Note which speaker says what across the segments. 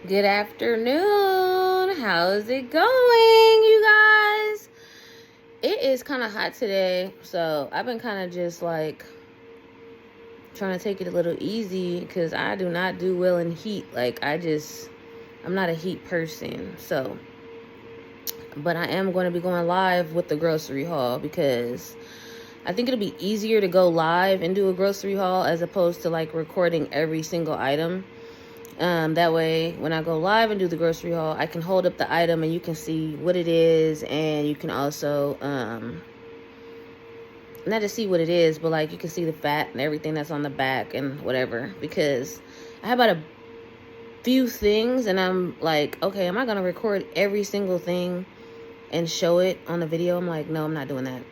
Speaker 1: Good afternoon. How's it going, you guys? It is kind of hot today, so I've been kind of just like trying to take it a little easy because I do not do well in heat. I'm not a heat person. But I am going to be going live with the grocery haul because I think it'll be easier to go live and do a grocery haul as opposed to like recording every single item. That way, when I go live and do the grocery haul, I can hold up the item and you can see what it is, and you can also, not just see what it is, but like you can see the fat and everything that's on the back and whatever, because I have about a few things and I'm like, okay, am I going to record every single thing and show it on the video? I'm like, no, I'm not doing that.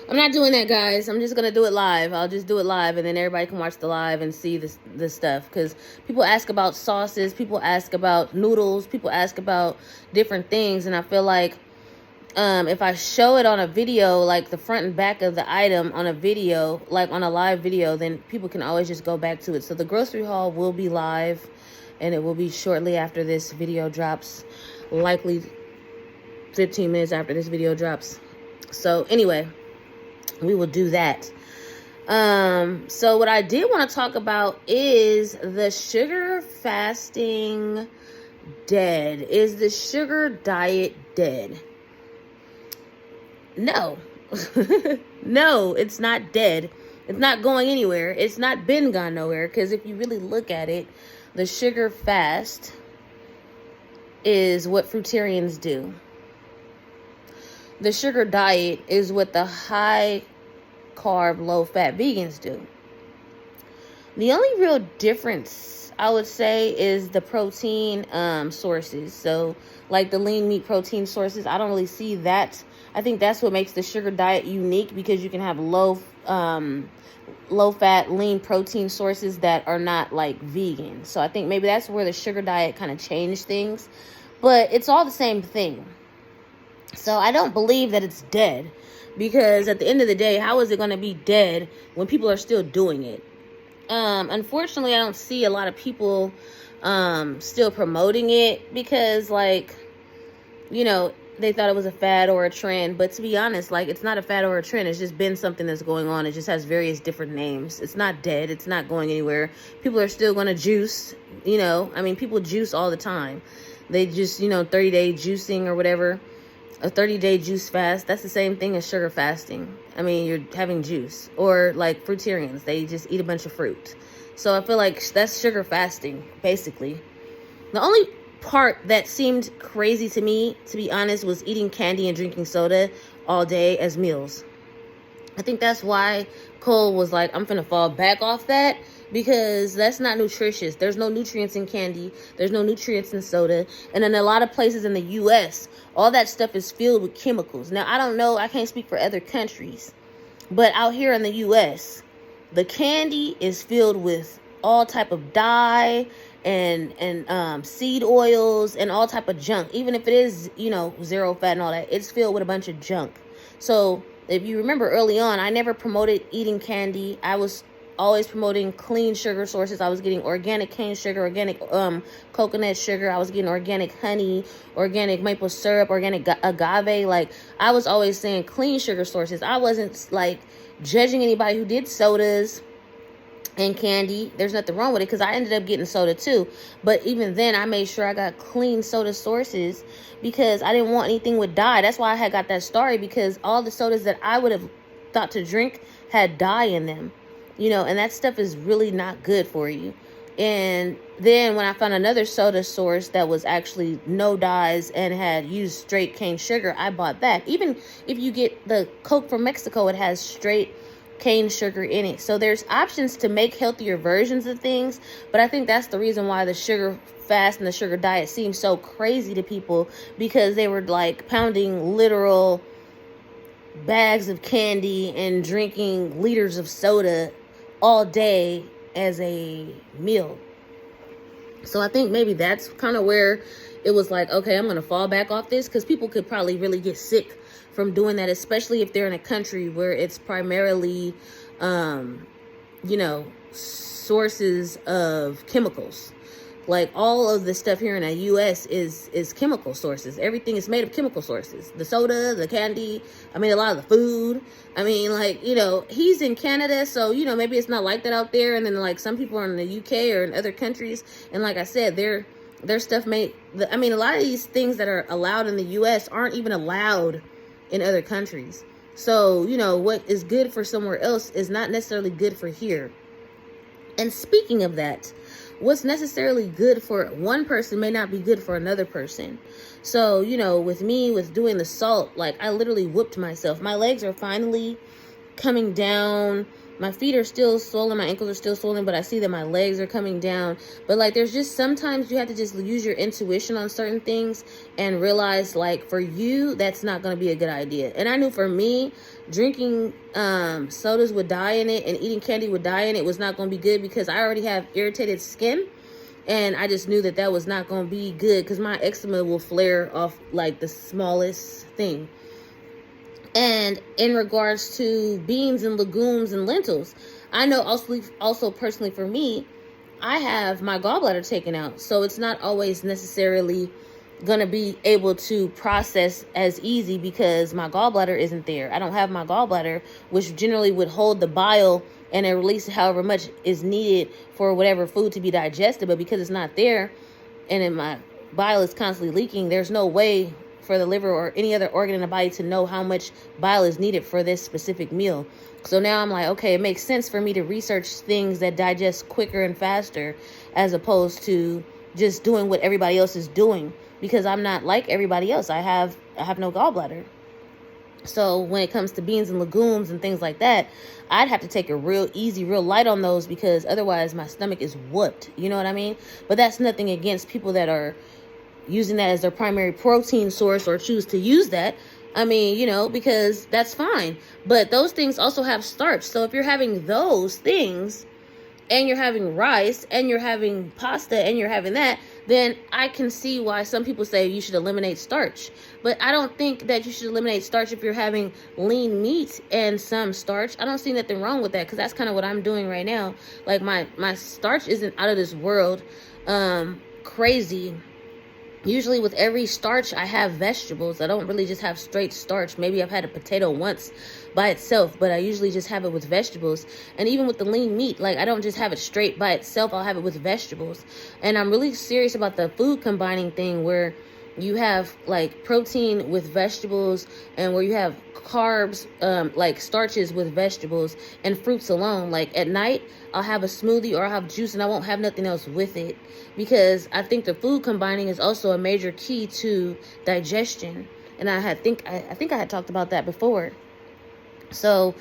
Speaker 1: I'm not doing that, guys. I'm just going to do it live. I'll just do it live, and then everybody can watch the live and see this stuff. Because people ask about sauces. People ask about noodles. People ask about different things. And I feel like if I show it on a video, like the front and back of the item on a video, like on a live video, then people can always just go back to it. So the grocery haul will be live, and it will be shortly after this video drops. Likely 15 minutes after this video drops. So anyway, we will do that. So what I did want to talk about is the sugar fasting dead. Is the sugar diet dead? No. No, it's not dead. It's not going anywhere. It's not been gone nowhere, because if you really look at it, the sugar fast is what fruitarians do. The sugar diet is what the high carb, low fat vegans do. The only real difference, I would say, is the protein sources. So like the lean meat protein sources, I don't really see that. I think that's what makes the sugar diet unique, because you can have low fat, lean protein sources that are not like vegan. So I think maybe that's where the sugar diet kind of changed things, but it's all the same thing. So I don't believe that it's dead, because at the end of the day, how is it going to be dead when people are still doing it? Unfortunately, I don't see a lot of people still promoting it, because like, they thought it was a fad or a trend. But to be honest, like, it's not a fad or a trend. It's just been something that's going on. It just has various different names. It's not dead. It's not going anywhere. People are still going to juice, people juice all the time. They just, 30-day juicing or whatever. A 30-day juice fast, that's the same thing as sugar fasting. You're having juice. Or like fruitarians, they just eat a bunch of fruit. So I feel like that's sugar fasting, basically. The only part that seemed crazy to me, to be honest, was eating candy and drinking soda all day as meals. I think that's why Cole was like, I'm finna fall back off that, because that's not nutritious. There's no nutrients in candy. There's no nutrients in soda. And in a lot of places in the U.S., all that stuff is filled with chemicals. Now, I don't know. I can't speak for other countries. But out here in the U.S., the candy is filled with all type of dye and seed oils and all type of junk. Even if it is, zero fat and all that, it's filled with a bunch of junk. So if you remember early on, I never promoted eating candy. I was always promoting clean sugar sources. I was getting organic cane sugar, organic coconut sugar. I was getting organic honey, organic maple syrup, organic agave. Like, I was always saying clean sugar sources. I wasn't like judging anybody who did sodas and candy. There's nothing wrong with it, because I ended up getting soda too. But even then, I made sure I got clean soda sources, because I didn't want anything with dye. That's why I had got that story, because all the sodas that I would have thought to drink had dye in them. And that stuff is really not good for you. And then when I found another soda source that was actually no dyes and had used straight cane sugar, I bought that. Even if you get the Coke from Mexico, it has straight cane sugar in it. So there's options to make healthier versions of things. But I think that's the reason why the sugar fast and the sugar diet seems so crazy to people, because they were like pounding literal bags of candy and drinking liters of soda all day as a meal. So I think maybe that's kind of where it was like, okay, I'm going to fall back off this, because people could probably really get sick from doing that, especially if they're in a country where it's primarily, sources of chemicals. Like all of the stuff here in the US is chemical sources. Everything is made of chemical sources. The soda, the candy, I mean a lot of the food. I mean, like, you know, he's in Canada, so, you know, maybe it's not like that out there. And then like some people are in the UK or in other countries, and like I said, their stuff I mean, a lot of these things that are allowed in the US aren't even allowed in other countries. So, you know, what is good for somewhere else is not necessarily good for here. And speaking of that, what's necessarily good for one person may not be good for another person. So, you know, with me, with doing the salt, like I literally whooped myself. My legs are finally coming down. My feet are still swollen. My ankles are still swollen, but I see that my legs are coming down. But like, there's just sometimes you have to just use your intuition on certain things and realize, like, for you, that's not going to be a good idea. And I knew for me, drinking sodas with dye in it and eating candy with dye in it was not going to be good, because I already have irritated skin. And I just knew that that was not going to be good, because my eczema will flare off like the smallest thing. And in regards to beans and legumes and lentils, I know also personally for me, I have my gallbladder taken out. So it's not always necessarily going to be able to process as easy because my gallbladder isn't there. I don't have my gallbladder, which generally would hold the bile and it release however much is needed for whatever food to be digested. But because it's not there and then my bile is constantly leaking, there's no way for the liver or any other organ in the body to know how much bile is needed for this specific meal. So now I'm like, okay, it makes sense for me to research things that digest quicker and faster, as opposed to just doing what everybody else is doing, because I'm not like everybody else. I have no gallbladder. So when it comes to beans and legumes and things like that, I'd have to take it real easy, real light on those, because otherwise my stomach is whooped. You know what I mean? But that's nothing against people that are using that as their primary protein source or choose to use that. I mean, you know, because that's fine. But those things also have starch. So if you're having those things and you're having rice and you're having pasta and you're having that, then I can see why some people say you should eliminate starch. But I don't think that you should eliminate starch if you're having lean meat and some starch. I don't see nothing wrong with that, because that's kind of what I'm doing right now. Like my starch isn't out of this world crazy. Usually with every starch, I have vegetables. I don't really just have straight starch. Maybe I've had a potato once by itself, but I usually just have it with vegetables. And even with the lean meat, like I don't just have it straight by itself. I'll have it with vegetables. And I'm really serious about the food combining thing, where you have like protein with vegetables, and where you have carbs, like starches with vegetables and fruits alone. Like at night, I'll have a smoothie or I'll have juice and I won't have nothing else with it, because I think the food combining is also a major key to digestion. And I think I had talked about that before. So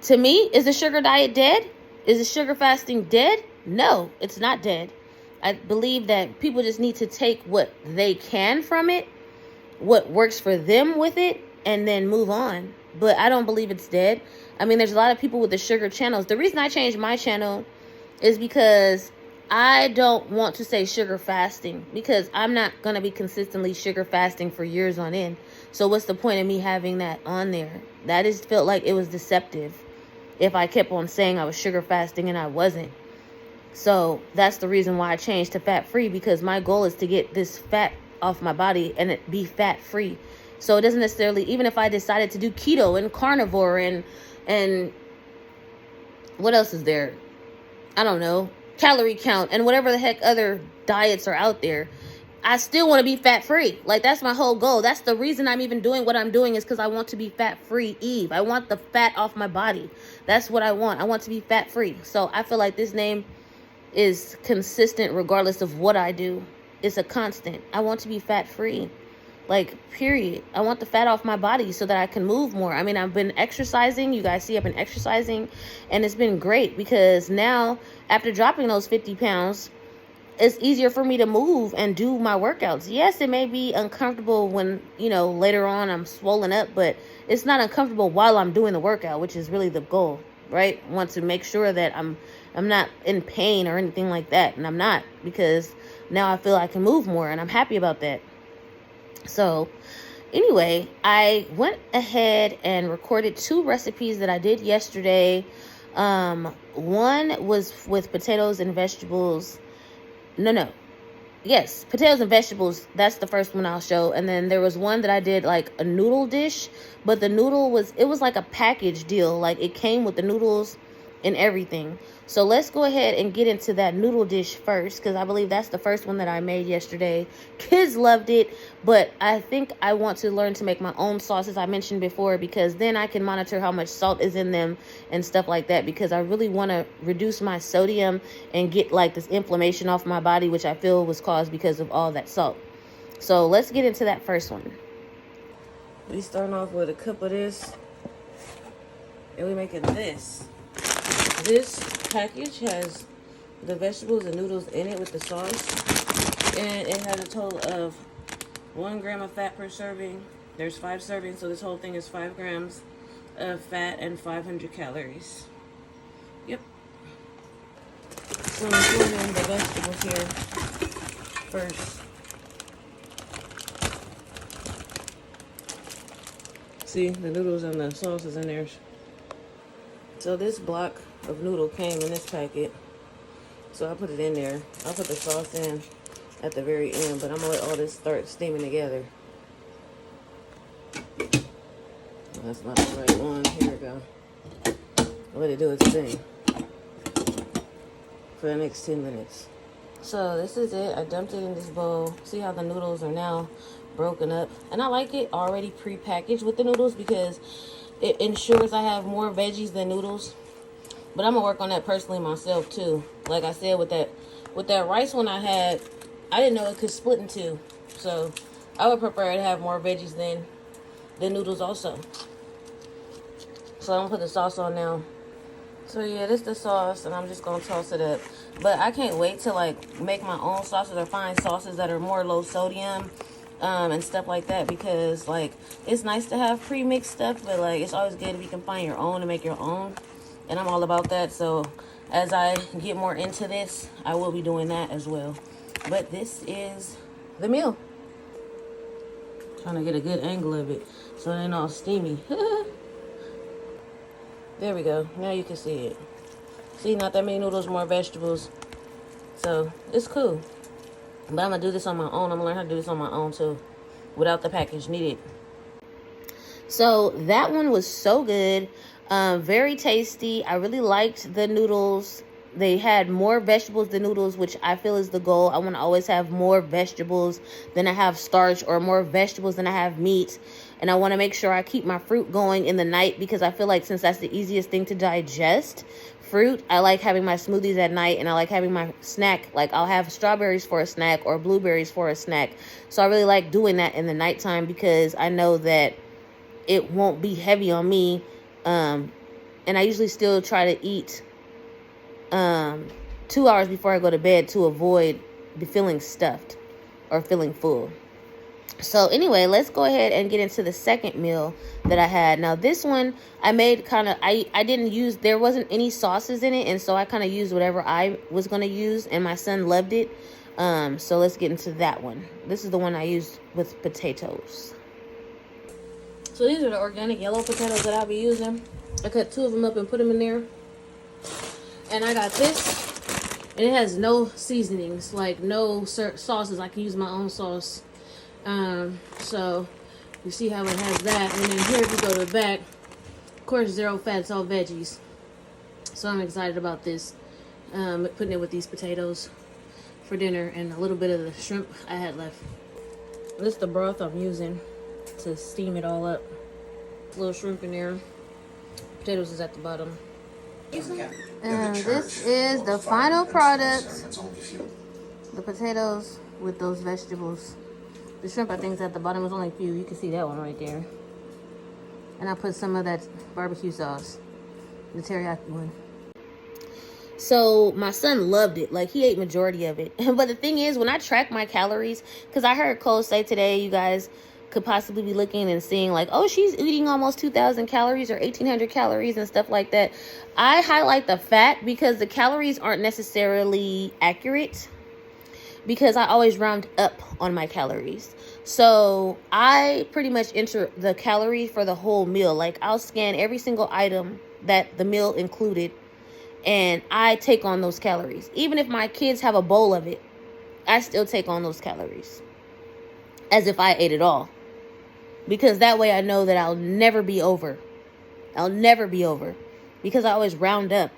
Speaker 1: to me, is the sugar diet dead? Is the sugar fasting dead? No, it's not dead. I believe that people just need to take what they can from it, what works for them with it, and then move on. But I don't believe it's dead. I mean, there's a lot of people with the sugar channels. The reason I changed my channel is because I don't want to say sugar fasting, because I'm not going to be consistently sugar fasting for years on end. So what's the point of me having that on there? That just felt like it was deceptive if I kept on saying I was sugar fasting and I wasn't. So that's the reason why I changed to fat free, because my goal is to get this fat off my body and it be fat free. So it doesn't necessarily, even if I decided to do keto and carnivore and what else is there? I don't know, calorie count and whatever the heck other diets are out there, I still want to be fat free. Like, that's my whole goal. That's the reason I'm even doing what I'm doing, is because I want to be fat free, Eve. I want the fat off my body. That's what I want. I want to be fat free. So I feel like this name is consistent regardless of what I do. It's a constant. I want to be fat free. Like, period. I want the fat off my body so that I can move more. I mean, I've been exercising. You guys see I've been exercising, and it's been great, because now after dropping those 50 pounds, it's easier for me to move and do my workouts. Yes, it may be uncomfortable when, you know, later on I'm swollen up, but it's not uncomfortable while I'm doing the workout, which is really the goal, right? I want to make sure that I'm not in pain or anything like that, and I'm not, because now I feel I can move more, and I'm happy about that. So anyway, I went ahead and recorded 2 recipes that I did yesterday. One was with potatoes and vegetables. No. Yes, potatoes and vegetables. That's the first one I'll show. And then there was one that I did like a noodle dish, but the noodle was like a package deal. Like it came with the noodles and everything. So let's go ahead and get into that noodle dish first, because I believe that's the first one that I made yesterday. Kids loved it, but I think I want to learn to make my own sauces, I mentioned before, because then I can monitor how much salt is in them and stuff like that, because I really want to reduce my sodium and get like this inflammation off my body, which I feel was caused because of all that salt. So let's get into that first one. We starting off with a cup of this, and we're making this. This package has the vegetables and noodles in it with the sauce, and it has a total of 1 gram of fat per serving. There's 5 servings, so this whole thing is 5 grams of fat and 500 calories. Yep. So I'm putting in the vegetables here first. See, the noodles and the sauce is in there. So this block of noodle came in this packet, so I put it in there. I'll put the sauce in at the very end, but I'm gonna let all this start steaming together. That's not the right one. Here we go. I'll let it do its thing for the next 10 minutes. So this is it. I dumped it in this bowl. See how the noodles are now broken up, and I like it already pre-packaged with the noodles because it ensures I have more veggies than noodles. But I'm gonna work on that personally myself too. Like I said, with that rice one I had, I didn't know it could split in two. So I would prefer to have more veggies than the noodles also. So I'm gonna put the sauce on now. So yeah, this is the sauce, and I'm just gonna toss it up. But I can't wait to like make my own sauces or find sauces that are more low sodium and stuff like that, because like it's nice to have pre-mixed stuff, but like it's always good if you can find your own and make your own. And I'm all about that. So as I get more into this, I will be doing that as well. But this is the meal. Trying to get a good angle of it so it ain't all steamy. There we go. Now you can see it. See, not that many noodles, more vegetables. So it's cool. But I'm gonna do this on my own. I'm gonna learn how to do this on my own too, without the package needed. So that one was so good. Very tasty. I really liked the noodles. They had more vegetables than noodles, which I feel is the goal. I want to always have more vegetables than I have starch, or more vegetables than I have meat. And I want to make sure I keep my fruit going in the night, because I feel like since that's the easiest thing to digest, fruit, I like having my smoothies at night, and I like having my snack. Like I'll have strawberries for a snack or blueberries for a snack. So I really like doing that in the nighttime, because I know that it won't be heavy on me. And I usually still try to eat 2 hours before I go to bed to avoid feeling stuffed or feeling full. So anyway, let's go ahead and get into the second meal that I had. Now this one I made kind of, I didn't use, there wasn't any sauces in it, and so I kind of used whatever I was going to use, and my son loved it. So let's get into that one. This is the one I used with potatoes. So these are the organic yellow potatoes that I'll be using. I cut 2 of them up and put them in there. And I got this, and it has no seasonings, like no sauces. I can use my own sauce. So you see how it has that. And then here, if you go to the back, of course, 0 fat, it's all veggies. So I'm excited about this. Putting it with these potatoes for dinner, and a little bit of the shrimp I had left. This is the broth I'm using to steam it all up. A little shrimp in there. Potatoes is at the bottom. And this is the final product. The potatoes with those vegetables. The shrimp, I think, is at the bottom. There's only a few. You can see that one right there. And I put some of that barbecue sauce, the teriyaki one. So my son loved it. Like, he ate majority of it. But the thing is, when I track my calories, because I heard Cole say today, you guys could possibly be looking and seeing like, oh, she's eating almost 2,000 calories or 1,800 calories and stuff like that. I highlight the fat because the calories aren't necessarily accurate, because I always round up on my calories. So I pretty much enter the calories for the whole meal. Like, I'll scan every single item that the meal included, and I take on those calories. Even if my kids have a bowl of it, I still take on those calories as if I ate it all. Because that way I know that I'll never be over. I'll never be over. Because I always round up.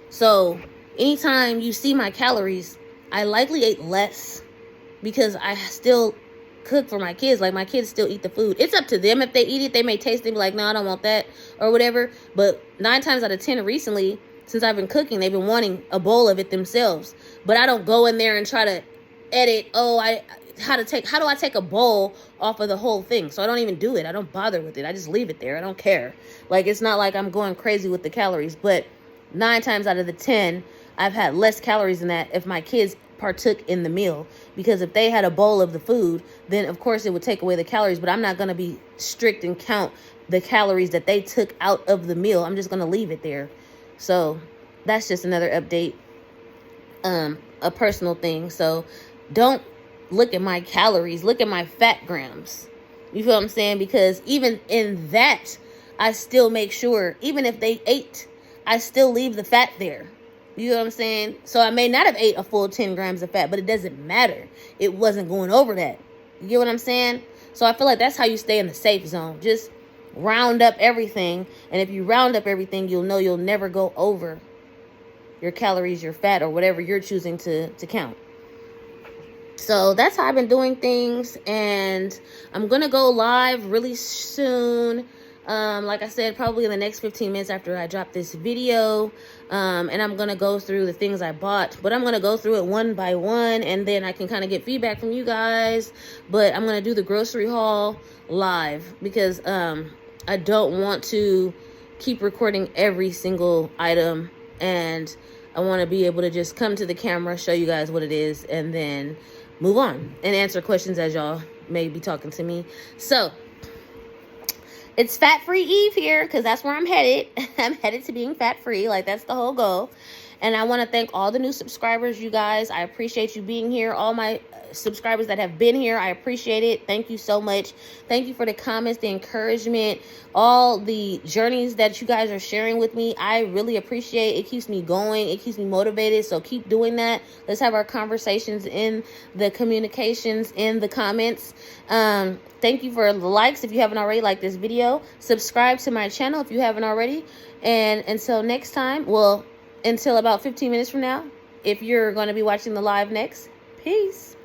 Speaker 1: So anytime you see my calories, I likely ate less. Because I still cook for my kids. Like, my kids still eat the food. It's up to them if they eat it. They may taste it and be like, no, I don't want that or whatever. But 9 times out of 10 recently, since I've been cooking, they've been wanting a bowl of it themselves. But I don't go in there and try to edit, how do I take a bowl off of the whole thing? So I don't even do it. I don't bother with it. I just leave it there. I don't care. Like, it's not like I'm going crazy with the calories. But 9 times out of the 10, I've had less calories than that if my kids partook in the meal. Because if they had a bowl of the food, then of course it would take away the calories. But I'm not going to be strict and count the calories that they took out of the meal. I'm just going to leave it there. So that's just another update, a personal thing. So don't look at my calories, look at my fat grams. You feel what I'm saying? Because even in that, I still make sure, even if they ate, I still leave the fat there. You know what I'm saying? So I may not have ate a full 10 grams of fat, but it doesn't matter. It wasn't going over that. You get what I'm saying? So I feel like that's how you stay in the safe zone. Just round up everything. And if you round up everything, you'll know you'll never go over your calories, your fat, or whatever you're choosing to count. So that's how I've been doing things. And I'm going to go live really soon. Like I said, probably in the next 15 minutes after I drop this video. And I'm going to go through the things I bought. But I'm going to go through it one by one. And then I can kind of get feedback from you guys. But I'm going to do the grocery haul live. Because I don't want to keep recording every single item. And I want to be able to just come to the camera, show you guys what it is, and then move on and answer questions as y'all may be talking to me. So it's fat-free Eve here, because that's where I'm headed. I'm headed to being fat-free. Like, that's the whole goal. And I want to thank all the new subscribers, you guys. I appreciate you being here. All my subscribers that have been here, I appreciate it. Thank you so much. Thank you for the comments, the encouragement, all the journeys that you guys are sharing with me. I really appreciate it. It keeps me going. It keeps me motivated. So keep doing that. Let's have our conversations in the communications in the comments. Thank you for the likes if you haven't already liked this video. Subscribe to my channel if you haven't already. And until next time, well, until about 15 minutes from now, if you're going to be watching the live next, peace.